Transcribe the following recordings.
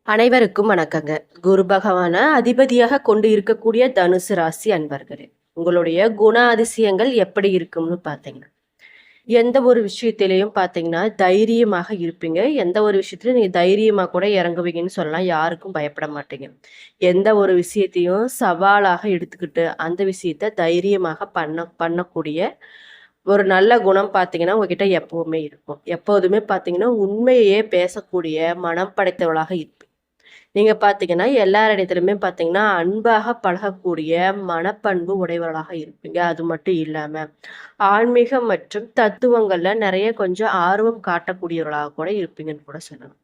அனைவருக்கும் வணக்கங்க. குரு பகவான அதிபதியாக கொண்டு இருக்கக்கூடிய தனுசு ராசி அன்பர்களே, உங்களுடைய குண அதிசயங்கள் எப்படி இருக்கும்னு பார்த்தீங்கன்னா, எந்த ஒரு விஷயத்திலையும் பார்த்தீங்கன்னா தைரியமாக இருப்பீங்க. எந்த ஒரு விஷயத்திலும் நீங்க தைரியமா கூட இறங்குவீங்கன்னு சொல்லலாம். யாருக்கும் பயப்பட மாட்டீங்க. எந்த ஒரு விஷயத்தையும் சவாலாக எடுத்துக்கிட்டு அந்த விஷயத்த தைரியமாக பண்ணக்கூடிய ஒரு நல்ல குணம் பார்த்தீங்கன்னா உங்ககிட்ட எப்பவுமே இருக்கும். எப்போதுமே பார்த்தீங்கன்னா உண்மையையே பேசக்கூடிய மனம் படைத்தவளாக இருப்பீங்க. நீங்க பார்த்தீங்கன்னா, எல்லாரிடத்திலுமே பார்த்தீங்கன்னா, அன்பாக பழகக்கூடிய மனப்பண்பு உடையவர்களாக இருப்பீங்க. அது மட்டும் இல்லாம, ஆன்மீகம் மற்றும் தத்துவங்கள்ல நெறைய கொஞ்சம் ஆர்வம் காட்டக்கூடியவர்களாக கூட இருப்பீங்கன்னு கூட சொல்லலாம்.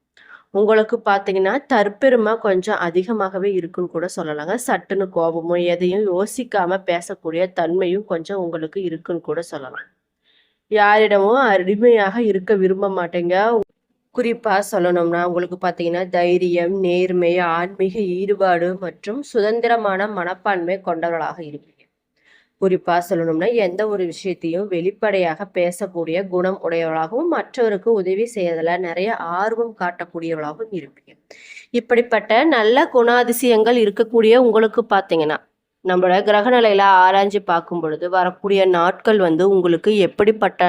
உங்களுக்கு பார்த்தீங்கன்னா, தற்பெருமை கொஞ்சம் அதிகமாகவே இருக்குன்னு கூட சொல்லலாங்க. சட்டுன்னு கோபமோ, எதையும் யோசிக்காம பேசக்கூடிய தன்மையும் கொஞ்சம் உங்களுக்கு இருக்குன்னு கூட சொல்லலாம். யாரிடமும் அடிமையாக இருக்க விரும்ப மாட்டீங்க. குறிப்பா சொல்லணும்னா, உங்களுக்கு பார்த்தீங்கன்னா, தைரியம், நேர்மை, ஆன்மீக ஈடுபாடு மற்றும் சுதந்திரமான மனப்பான்மை கொண்டவர்களாக இருப்பீங்க. குறிப்பா சொல்லணும்னா, எந்த ஒரு விஷயத்தையும் வெளிப்படையாக பேசக்கூடிய குணம் உடையவர்களாகவும், மற்றவருக்கு உதவி செய்யறதுல நிறைய ஆர்வம் காட்டக்கூடியவர்களாகவும் இருப்பீங்க. இப்படிப்பட்ட நல்ல குணாதிசயங்கள் இருக்கக்கூடிய உங்களுக்கு பார்த்தீங்கன்னா, நம்மளோட கிரகநிலையில ஆராய்ஞ்சு பார்க்கும் பொழுது வரக்கூடிய நாட்கள் உங்களுக்கு எப்படிப்பட்ட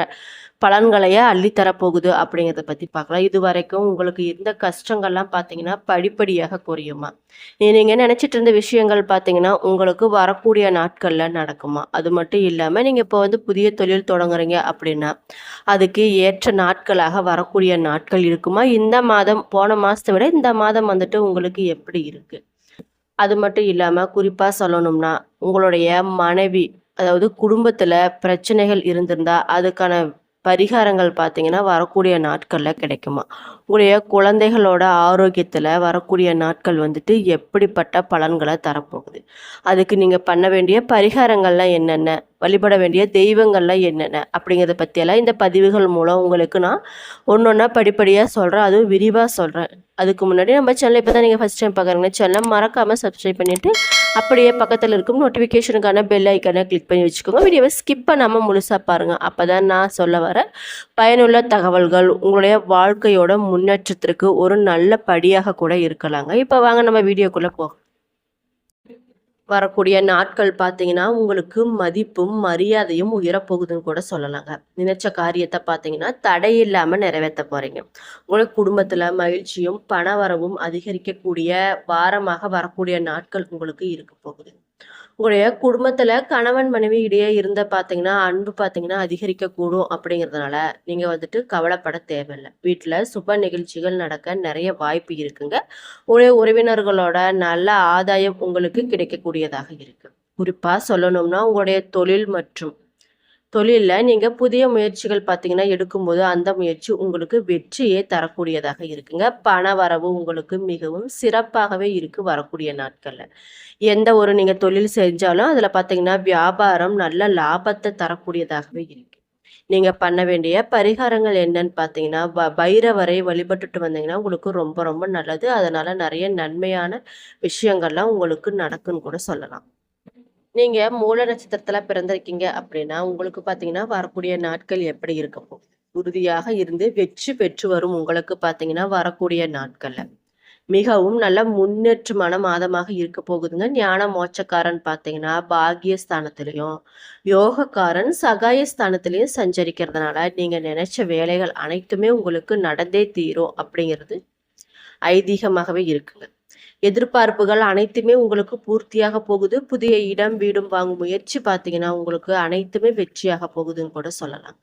பலன்களையே அள்ளித்தரப்போகுது அப்படிங்கிறத பத்தி பார்க்கலாம். இதுவரைக்கும் உங்களுக்கு இருந்த கஷ்டங்கள்லாம் பார்த்தீங்கன்னா, படிப்படியாக குறையுமா? நீங்க நினைச்சிட்டு இருந்த விஷயங்கள் பார்த்தீங்கன்னா, உங்களுக்கு வரக்கூடிய நாட்கள்ல நடக்குமா? அது மட்டும் இல்லாம, நீங்க இப்போ புதிய தொழில் தொடங்குறீங்க அப்படின்னா, அதுக்கு ஏற்ற நாட்களாக வரக்கூடிய நாட்கள் இருக்குமா? இந்த மாதம் போன மாசத்த விட இந்த மாதம் உங்களுக்கு எப்படி இருக்கு? அது மட்டும் இல்லாம, குறிப்பா சொல்லணும்னா, உங்களுடைய மனைவி, அதாவது குடும்பத்துல பிரச்சனைகள் இருந்திருந்தா, அதுக்கான பரிகாரங்கள் பார்த்தீங்கன்னா, வரக்கூடிய நாட்கள்ல கிடைக்குமா? உங்களுடைய குழந்தைகளோட ஆரோக்கியத்துல வரக்கூடிய நாட்கள் எப்படிப்பட்ட பலன்கள தரப்போகுது? அதுக்கு நீங்க பண்ண வேண்டிய பரிகாரங்கள்லாம் என்னென்ன? வழிபட வேண்டிய தெய்வங்கள்லாம் என்னென்ன? அப்படிங்கிறத பத்தியெல்லாம் இந்த பதிவுகள் மூலம் உங்களுக்கு நான் ஒன்னொன்னா படிப்படியா சொல்றேன். அதுவும் விரிவா சொல்றேன். அதுக்கு முன்னாடி நம்ம சேனலை இப்போ தான் நீங்கள் ஃபஸ்ட் டைம் பார்க்குறீங்க, சேனலை மறக்காமல் சப்ஸ்கிரைப் பண்ணிவிட்டு அப்படியே பக்கத்தில் இருக்கும் நோட்டிஃபிகேஷனுக்கான பெல் ஐக்கானை கிளிக் பண்ணி வச்சுக்கோங்க. வீடியோவை ஸ்கிப் பண்ணாமல் முழுசாக பாருங்கள். அப்போ தான் நான் சொல்ல வர பயனுள்ள தகவல்கள் உங்களுடைய வாழ்க்கையோட முன்னேற்றத்திற்கு ஒரு நல்ல படியாக கூட இருக்கலாங்க. இப்போ வாங்க நம்ம வீடியோக்குள்ளே போகலாம். வரக்கூடிய நாட்கள் பார்த்தீங்கன்னா, உங்களுக்கு மதிப்பும், மரியாதையும் உயரப்போகுதுன்னு கூட சொல்லலாங்க. நினைச்ச காரியத்த பார்த்தீங்கன்னா, தடையில்லாம நிறைவேத்த போறீங்க. உங்க குடும்பத்துல மகிழ்ச்சியும், பணவரவும் அதிகரிக்கக்கூடிய வாரமாக வரக்கூடிய நாட்கள் உங்களுக்கு இருக்க போகுது. உங்களுடைய குடும்பத்துல கணவன் மனைவி இடையே இருந்த பார்த்தீங்கன்னா, அன்பு பார்த்தீங்கன்னா அதிகரிக்கக்கூடும் அப்படிங்கிறதுனால, நீங்க கவலைப்பட தேவையில்ல. வீட்ல சுப நிகழ்ச்சிகள் நடக்க நிறைய வாய்ப்பு இருக்குங்க. உங்களுடைய உறவினர்களோட நல்ல ஆதாயம் உங்களுக்கு கிடைக்கக்கூடியதாக இருக்கு. குறிப்பா சொல்லணும்னா, உங்களுடைய தொழில் மற்றும் தொழில்ல நீங்க புதிய முயற்சிகள் பார்த்தீங்கன்னா எடுக்கும்போது, அந்த முயற்சி உங்களுக்கு வெற்றியே தரக்கூடியதாக இருக்குங்க. பண வரவு உங்களுக்கு மிகவும் சிறப்பாகவே இருக்கு வரக்கூடிய நாட்கள்ல. எந்த ஒரு நீங்க தொழில் செஞ்சாலும் அதுல பார்த்தீங்கன்னா, வியாபாரம் நல்ல லாபத்தை தரக்கூடியதாகவே இருக்கு. நீங்க பண்ண வேண்டிய பரிகாரங்கள் என்னன்னு பார்த்தீங்கன்னா, பைரவரை வழிபட்டுட்டு வந்தீங்கன்னா, உங்களுக்கு ரொம்ப ரொம்ப நல்லது. அதனால நிறைய நன்மையான விஷயங்கள்லாம் உங்களுக்கு நடக்குன்னு கூட சொல்லலாம். நீங்க மூல நட்சத்திரத்துல பிறந்திருக்கீங்க அப்படின்னா, உங்களுக்கு பார்த்தீங்கன்னா, வரக்கூடிய நாட்கள் எப்படி இருக்க போகுது? உறுதியாக இருந்து வெற்றி பெற்று வரும் உங்களுக்கு பார்த்தீங்கன்னா, வரக்கூடிய நாட்கள்ல மிகவும் நல்ல முன்னேற்றமான மாதமாக இருக்க போகுதுங்க. ஞான மோட்சக்காரன் பார்த்தீங்கன்னா, பாக்கியஸ்தானத்திலையும், யோகக்காரன் சகாயஸ்தானத்திலையும் சஞ்சரிக்கிறதுனால, நீங்க நினைச்ச வேலைகள் அனைத்துமே உங்களுக்கு நடந்தே தீரும் அப்படிங்கிறது ஐதீகமாகவே இருக்குங்க. எதிர்பார்ப்புகள் அனைத்துமே உங்களுக்கு பூர்த்தியாக போகுது. புதிய இடம், வீடும் வாங்கும் முயற்சி பார்த்தீங்கன்னா, உங்களுக்கு அனைத்துமே வெற்றியாக போகுதுன்னு கூட சொல்லலாம்.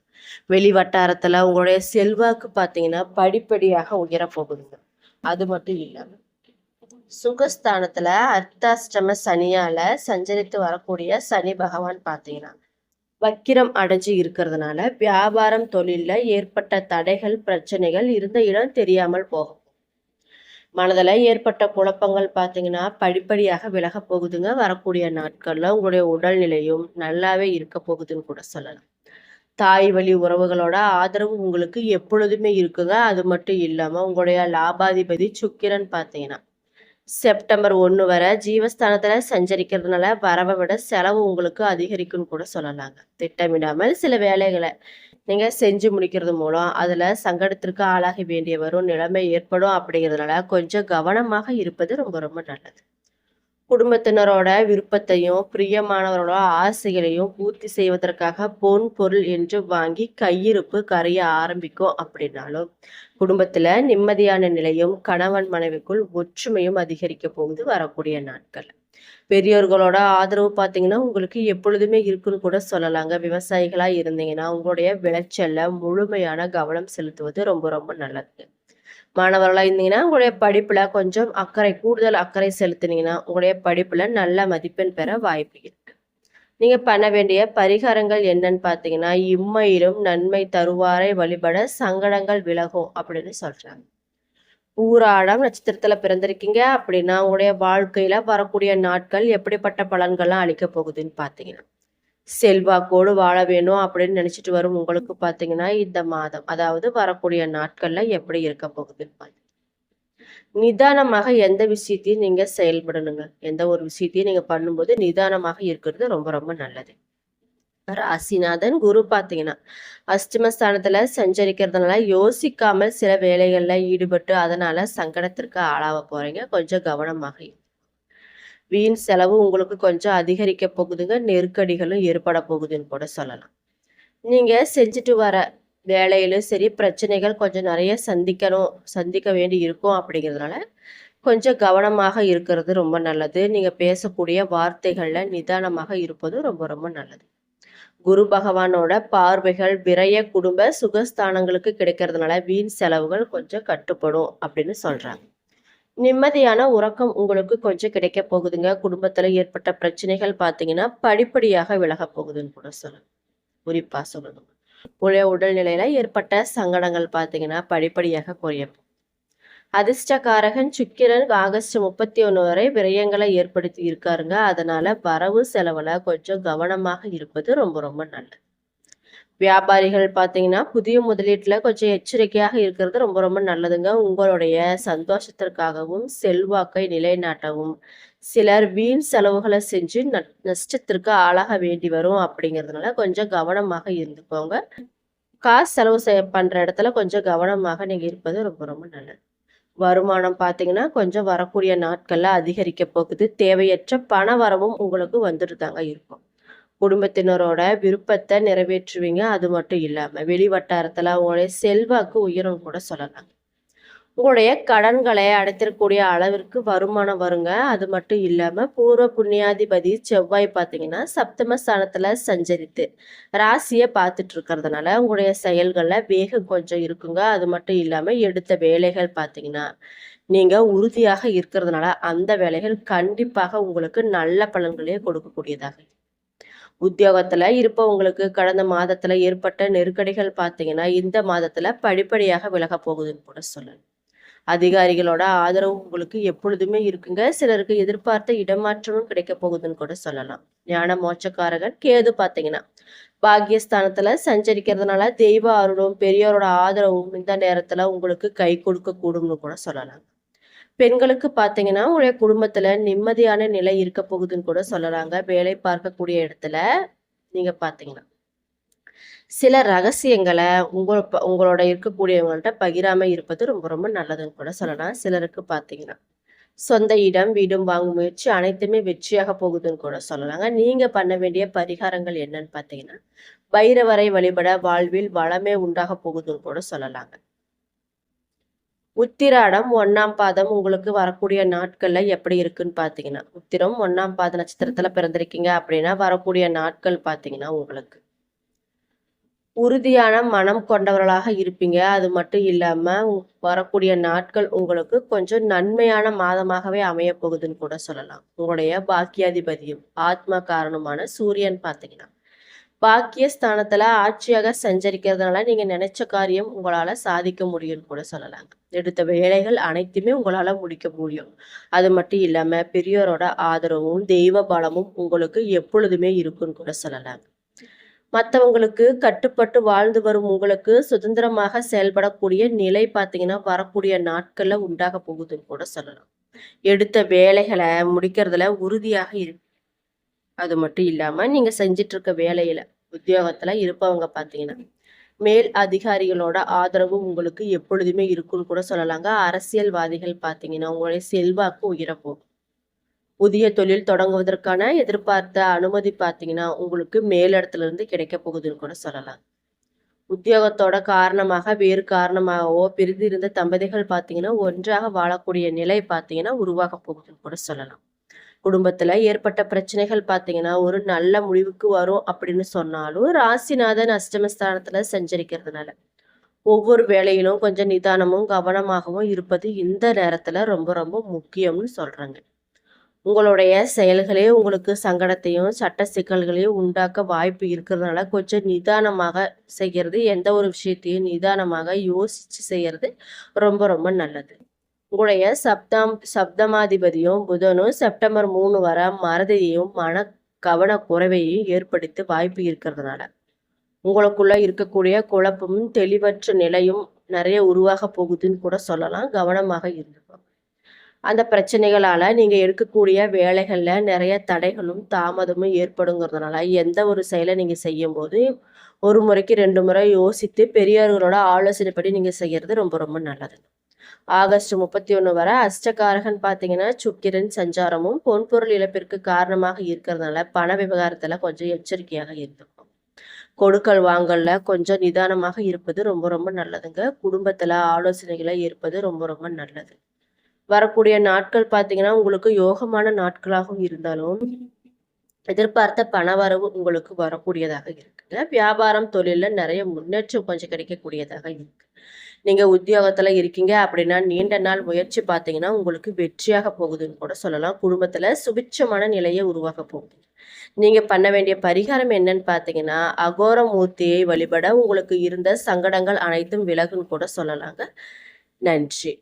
வெளி வட்டாரத்துல உங்களுடைய செல்வாக்கு பார்த்தீங்கன்னா, படிப்படியாக உயரப் போகுதுங்க. அது மட்டும் இல்லாம, சுகஸ்தானத்துல அர்த்தாஷ்டம சனியால சஞ்சரித்து வரக்கூடிய சனி பகவான் பார்த்தீங்கன்னா, வக்கிரம் அடைஞ்சு இருக்கிறதுனால, வியாபாரம் தொழில்ல ஏற்பட்ட தடைகள், பிரச்சனைகள் இருந்த இடம் தெரியாமல் போகும். மனதில் ஏற்பட்ட குழப்பங்கள் பார்த்தீங்கன்னா, படிப்படியாக விலக போகுதுங்க. வரக்கூடிய நாட்கள்ல உங்களுடைய உடல்நிலையும் நல்லாவே இருக்க போகுதுன்னு கூட சொல்லலாம். தாய் வழி உறவுகளோட ஆதரவு உங்களுக்கு எப்பொழுதுமே இருக்குங்க. அது மட்டும் இல்லாம உங்களுடைய லாபாதிபதி சுக்கிரன் பார்த்தீங்கன்னா, செப்டம்பர் 1 வரை ஜீவஸ்தானத்துல சஞ்சரிக்கிறதுனால வரவை விட செலவு உங்களுக்கு அதிகரிக்கும்னு கூட சொல்லலாங்க. திட்டமிடாமல் சில வேலைகளை நீங்க செஞ்சு முடிக்கிறது மூலம் அதுல சங்கடத்திற்கு ஆளாக வேண்டிய வரும் நிலைமை ஏற்படும் அப்படிங்கிறதுனால கொஞ்சம் கவனமாக இருப்பது ரொம்ப ரொம்ப நல்லது. குடும்பத்தினரோட விருப்பத்தையும் பிரியமானவரோட ஆசைகளையும் பூர்த்தி செய்வதற்காக பொன் பொருள் என்று வாங்கி கையிருப்பு கரைய ஆரம்பிக்கும் அப்படின்னாலும் குடும்பத்துல நிம்மதியான நிலையும் கணவன் மனைவிக்குள் ஒற்றுமையும் அதிகரிக்க போகுது வரக்கூடிய நாட்கள். பெரியோர்களோட ஆதரவு பார்த்தீங்கன்னா உங்களுக்கு எப்பொழுதுமே இருக்குன்னு கூட சொல்லலாங்க. விவசாயிகளா இருந்தீங்கன்னா உங்களுடைய விளைச்சல்ல முழுமையான கவனம் செலுத்துவது ரொம்ப ரொம்ப நல்லது. மாணவர்களா இருந்தீங்கன்னா உங்களுடைய படிப்புல கொஞ்சம் கூடுதல் அக்கறை செலுத்தினீங்கன்னா உங்களுடைய படிப்புல நல்ல மதிப்பெண் பெற வாய்ப்பு இருக்கு. நீங்க பண்ண வேண்டிய பரிகாரங்கள் என்னன்னு பார்த்தீங்கன்னா, இம்மையிலும் நன்மை தருவாரை வழிபட சங்கடங்கள் விலகும் அப்படின்னு சொல்றாங்க. பூராடம் நட்சத்திரத்துல பிறந்திருக்கீங்க அப்படின்னா உங்களுடைய வாழ்க்கையில வரக்கூடிய நாட்கள் எப்படிப்பட்ட பலன்கள்லாம் அளிக்க போகுதுன்னு பார்த்தீங்கன்னா, செல்வாக்கோடு வாழ வேணும் அப்படின்னு நினைச்சிட்டு வரும் உங்களுக்கு பார்த்தீங்கன்னா இந்த மாதம் அதாவது வரக்கூடிய நாட்கள்ல எப்படி இருக்க போகுதுன்னு பார்த்தீங்கன்னா, நிதானமாக எந்த விஷயத்தையும் நீங்க செயல்படணுங்க. எந்த ஒரு விஷயத்தையும் நீங்க பண்ணும்போது நிதானமாக இருக்கிறது ரொம்ப ரொம்ப நல்லது. ராசிநாதன் குரு பார்த்தீங்கன்னா அஷ்டமஸ்தானத்துல சஞ்சரிக்கிறதுனால யோசிக்காமல் சில வேலைகள்ல ஈடுபட்டு அதனால சங்கடத்திற்கு ஆளாக போறீங்க. கொஞ்சம் கவனமாக வீண் செலவு உங்களுக்கு கொஞ்சம் அதிகரிக்க போகுதுங்க. நெருக்கடிகளும் ஏற்பட போகுதுன்னு கூட சொல்லலாம். நீங்க செஞ்சுட்டு வர வேலையிலும் சரி பிரச்சனைகள் கொஞ்சம் நிறைய சந்திக்க வேண்டி இருக்கும் அப்படிங்கிறதுனால கொஞ்சம் கவனமாக இருக்கிறது ரொம்ப நல்லது. நீங்க பேசக்கூடிய வார்த்தைகள்ல நிதானமாக இருப்பது ரொம்ப ரொம்ப நல்லது. குரு பகவானோட பார்வைகள் விரய குடும்ப சுகஸ்தானங்களுக்கு கிடைக்கிறதுனால வீண் செலவுகள் கொஞ்சம் கட்டுப்படும் அப்படின்னு சொல்றாங்க. நிம்மதியான உறக்கம் உங்களுக்கு கொஞ்சம் கிடைக்க போகுதுங்க. குடும்பத்துல ஏற்பட்ட பிரச்சனைகள் பார்த்தீங்கன்னா படிப்படியாக விலக போகுதுன்னு கூட சொல்லலாம். குறிப்பா சொல்லணும், உடைய உடல்நிலையில ஏற்பட்ட சங்கடங்கள் பார்த்தீங்கன்னா படிப்படியாக குறையும். அதிர்ஷ்டகாரகன் சுக்கிரன் ஆகஸ்ட் 31 வரை விரயங்களை ஏற்படுத்தி இருக்காருங்க. அதனால வரவு செலவுல கொஞ்சம் கவனமாக இருப்பது ரொம்ப ரொம்ப நல்லது. வியாபாரிகள் பார்த்தீங்கன்னா புதிய முதலீட்டுல கொஞ்சம் எச்சரிக்கையாக இருக்கிறது ரொம்ப ரொம்ப நல்லதுங்க. உங்களுடைய சந்தோஷத்திற்காகவும் செல்வாக்கை நிலைநாட்டவும் சிலர் வீண் செலவுகளை செஞ்சு நஷ்டத்திற்கு ஆளாக வேண்டி வரும் அப்படிங்கிறதுனால கொஞ்சம் கவனமாக இருந்துக்கோங்க. காசு செலவு பண்ற இடத்துல கொஞ்சம் கவனமாக நீங்க இருப்பது ரொம்ப ரொம்ப நல்லது. வருமானம் பார்த்தீங்கன்னா கொஞ்சம் வரக்கூடிய நாட்கள்ல அதிகரிக்க போகுது. தேவையற்ற பண வரவும் உங்களுக்கு வந்துட்டு தாங்க இருக்கும். குடும்பத்தினரோட விருப்பத்தை நிறைவேற்றுவீங்க. அது மட்டும் இல்லாம வெளி வட்டாரத்துல உங்களுடைய செல்வாக்கு உயரும் கூட சொல்லலாம். உங்களுடைய கடன்களை அடைத்திருக்கக்கூடிய அளவிற்கு வருமானம் வருங்க. அது மட்டும் இல்லாம பூர்வ புண்ணியாதிபதி செவ்வாய் பார்த்தீங்கன்னா சப்தமஸ்தானத்துல சஞ்சரித்து ராசியை பார்த்துட்டு இருக்கிறதுனால உங்களுடைய செயல்கள்ல வேகம் கொஞ்சம் இருக்குங்க. அது மட்டும் இல்லாம எடுத்த வேலைகள் பார்த்தீங்கன்னா நீங்க உறுதியாக இருக்கிறதுனால அந்த வேலைகள் கண்டிப்பாக உங்களுக்கு நல்ல பலன்களே கொடுக்கக்கூடியதாக. உத்தியோகத்துல இருப்பவங்களுக்கு கடந்த மாதத்துல ஏற்பட்ட நெருக்கடிகள் பார்த்தீங்கன்னா இந்த மாதத்துல படிப்படியாக விலக போகுதுன்னு கூட சொல்லலாம். அதிகாரிகளோட ஆதரவு உங்களுக்கு எப்பொழுதுமே இருக்குங்க. சிலருக்கு எதிர்பார்த்த இடமாற்றமும் கிடைக்க போகுதுன்னு கூட சொல்லலாம். ஞான மோட்சக்காரகன் கேது பார்த்தீங்கன்னா பாக்கியஸ்தானத்துல சஞ்சரிக்கிறதுனால தெய்வ அருளும் பெரியோரோட ஆதரவும் இந்த நேரத்துல உங்களுக்கு கை கொடுக்க கூடும்னு கூட சொல்லலாம். பெண்களுக்கு பார்த்தீங்கன்னா உங்களுடைய குடும்பத்துல நிம்மதியான நிலை இருக்க போகுதுன்னு கூட சொல்லலாங்க. வேலை பார்க்கக்கூடிய இடத்துல நீங்க பார்த்தீங்கன்னா சில ரகசியங்களை உங்களோட இருக்கக்கூடியவங்கள்ட்ட பகிராம இருப்பது ரொம்ப ரொம்ப நல்லதுன்னு கூட சொல்லலாம். சிலருக்கு பார்த்தீங்கன்னா சொந்த இடம் வீடும் வாங்கும் முயற்சி அனைத்துமே வெற்றியாக போகுதுன்னு கூட சொல்லலாங்க. நீங்க பண்ண வேண்டிய பரிகாரங்கள் என்னன்னு பார்த்தீங்கன்னா பைரவரை வழிபட வாழ்வில் வளமே உண்டாக போகுதுன்னு கூட சொல்லலாங்க. உத்திராடம் 1ஆம் பாதம் உங்களுக்கு வரக்கூடிய நாட்கள்ல எப்படி இருக்குன்னு பார்த்தீங்கன்னா உத்திரம் 1ஆம் பாத நட்சத்திரத்துல பிறந்திருக்கீங்க அப்படின்னா வரக்கூடிய நாட்கள் பார்த்தீங்கன்னா உங்களுக்கு உறுதியான மனம் கொண்டவர்களாக இருப்பீங்க. அது மட்டும் இல்லாம வரக்கூடிய நாட்கள் உங்களுக்கு கொஞ்சம் நன்மையான மாதமாகவே அமைய போகுதுன்னு கூட சொல்லலாம். உங்களுடைய பாக்கியாதிபதியும் ஆத்ம காரணமான சூரியன் பார்த்தீங்கன்னா பாக்கியஸ்தானத்துல ஆட்சியாக சஞ்சரிக்கிறதுனால நீங்க நினைச்ச காரியம் உங்களால சாதிக்க முடியும்னு கூட சொல்லலாங்க. எடுத்த வேலைகள் அனைத்துமே உங்களால முடிக்க முடியும். அது மட்டும் இல்லாம பெரியோரோட ஆதரவும் தெய்வ பலமும் உங்களுக்கு எப்பொழுதுமே இருக்குன்னு கூட சொல்லலாங்க. மற்றவங்களுக்கு கட்டுப்பட்டு வாழ்ந்து வரும் உங்களுக்கு சுதந்திரமாக செயல்படக்கூடிய நிலை பார்த்தீங்கன்னா வரக்கூடிய நாட்கள்ல உண்டாக போகுதுன்னு கூட சொல்லலாம். எடுத்த வேலைகளை முடிக்கிறதுல உறுதியாக இருக்கு. அது மட்டும் இல்லாம நீங்க செஞ்சிட்டு இருக்க வேலையில உத்தியோகத்துல இருப்பவங்க பார்த்தீங்கன்னா மேல் அதிகாரிகளோட ஆதரவு உங்களுக்கு எப்பொழுதுமே இருக்குன்னு கூட சொல்லலாங்க. அரசியல்வாதிகள் பார்த்தீங்கன்னா, உங்களுடைய செல்வாக்கு உயரப்போகும். புதிய தொழில் தொடங்குவதற்கான எதிர்பார்த்த அனுமதி பார்த்தீங்கன்னா, உங்களுக்கு மேலிடத்துல இருந்து கிடைக்க போகுதுன்னு கூட சொல்லலாம். உத்தியோகத்தோட காரணமாக, வேறு காரணமாகவோ பிரிந்திருந்த தம்பதிகள் பார்த்தீங்கன்னா, ஒன்றாக வாழக்கூடிய நிலை பார்த்தீங்கன்னா, உருவாக போகுதுன்னு கூட சொல்லலாம். குடும்பத்துல ஏற்பட்ட பிரச்சனைகள் பார்த்தீங்கன்னா, ஒரு நல்ல முடிவுக்கு வரும் அப்படின்னு சொன்னாலும், ராசிநாதன் அஷ்டமஸ்தானத்துல சஞ்சரிக்கிறதுனால, ஒவ்வொரு வேலையிலும் கொஞ்சம் நிதானமும், கவனமாகவும் இருப்பது இந்த நேரத்துல ரொம்ப ரொம்ப முக்கியம்னு சொல்றாங்க. உங்களுடைய செயல்களே உங்களுக்கு சங்கடத்தையும், சட்ட சிக்கல்களையும் உண்டாக்க வாய்ப்பு இருக்கிறதுனால, கொஞ்சம் நிதானமாக செய்யறது, எந்த ஒரு விஷயத்தையும் நிதானமாக யோசிச்சு செய்யறது ரொம்ப ரொம்ப நல்லது. உங்களுடைய சப்தமாதிபதியும் புதனும் செப்டம்பர் 3 வரை மறதியையும், கவனக்குறைவையும் ஏற்படுத்த வாய்ப்பு இருக்கிறதுனால, உங்களுக்குள்ள இருக்கக்கூடிய குழப்பமும், தெளிவற்ற நிலையும் நிறைய உருவாக போகுதுன்னு கூட சொல்லலாம். கவனமாக இருந்துக்கோங்க. அந்த பிரச்சனைகளால நீங்க எடுக்கக்கூடிய வேலைகள்ல நிறைய தடைகளும், தாமதமும் ஏற்படுங்கிறதுனால, எந்த ஒரு செயலை நீங்க செய்யும்போது, ஒரு முறைக்கு 2 முறை யோசித்து பெரியவர்களோட ஆலோசனைப்படி நீங்க செய்யறது ரொம்ப ரொம்ப நல்லது. ஆகஸ்ட் 31 வரை அஷ்டகாரகன் பார்த்தீங்கன்னா, சுக்கிரன் சஞ்சாரமும் பொன்பொருள் இழப்பிற்கு காரணமாக இருக்கிறதுனால, பண விவகாரத்துல கொஞ்சம் எச்சரிக்கையாக இருந்துக்கும். கொடுக்கல் வாங்கல்ல கொஞ்சம் நிதானமாக இருப்பது ரொம்ப ரொம்ப நல்லதுங்க. குடும்பத்துல ஆலோசனைகளை ஏற்பது ரொம்ப ரொம்ப நல்லது. வரக்கூடிய நாட்கள் பார்த்தீங்கன்னா, உங்களுக்கு யோகமான நாட்களாகவும் இருந்தாலும், எதிர்பார்த்த பணவரவு உங்களுக்கு வரக்கூடியதாக இருக்குங்க. வியாபாரம், தொழில்ல நிறைய முன்னேற்றம் கொஞ்சம் கிடைக்கக்கூடியதாக இருக்கு. நீங்க உத்தியோகத்துல இருக்கீங்க அப்படின்னா, நீண்ட நாள் முயற்சி பார்த்தீங்கன்னா, உங்களுக்கு வெற்றியாக போகுதுன்னு கூட சொல்லலாம். குடும்பத்துல சுபிட்சமான நிலையை உருவாக போகுது. நீங்க பண்ண வேண்டிய பரிகாரம் என்னன்னு பார்த்தீங்கன்னா, அகோர மூர்த்தியை வழிபட உங்களுக்கு இருந்த சங்கடங்கள் அனைத்தும் விலகுன்னு கூட சொல்லலாங்க. நன்றி.